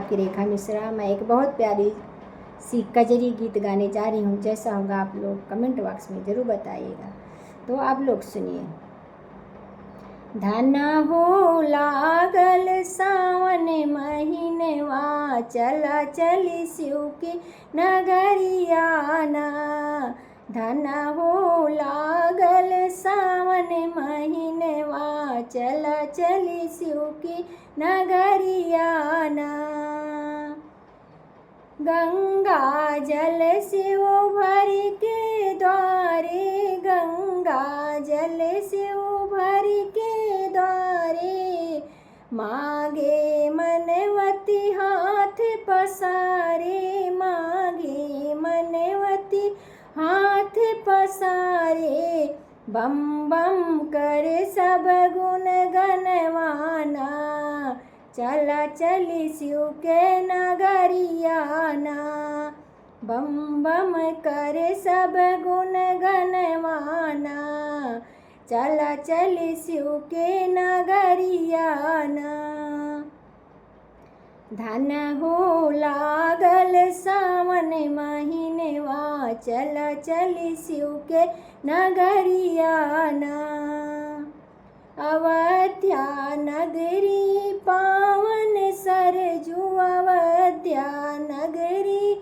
आपकी रेखा मिश्रा। मैं एक बहुत प्यारी सी कजरी गीत गाने जा रही हूँ। जैसा होगा आप लोग कमेंट बॉक्स में ज़रूर बताइएगा। तो आप लोग सुनिए। धन हो लागल सावन महीनवा, चला चली शिव की नगरियाना। धन हो लागल सावन महीनवा, चला चली शिव की नगरियाना। गंगा जल शिव भर के द्वारे, गंगा जल शिव भर के द्वारे, मांगे मनवती हाथ पसारे, मांगे मनवती हाथ पसारे। बम बम करे सब गुण गनवाना, चला चली शिव के नगरियाना। बम बम करे सब गुण गनवाना, चला चली शिव के नगरियाना। धन हो लागल सावन महीनवा, चला चली शिव के नगरियाना। अवध्या नगरी पावन सरजू, अवध्या नगरी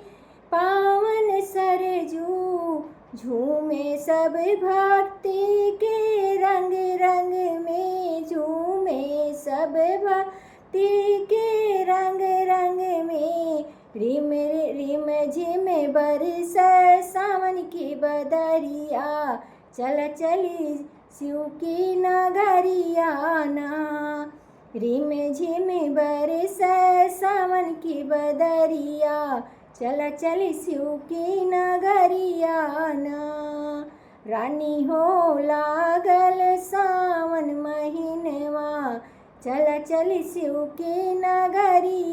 पावन सरजू, झूमे सब भक्ति के रंग रंग में, झूमे सब भक्ति के रंग रंग में। रिम रिम झिम बरस सावन की बदरिया, चल चली शिव की नगरियाना। रिम झिम बरस सावन की बदरिया, चल चली शिव की नगरियाना। रानी हो लागल सावन महीनवा, चल चली शिव की नगरिया।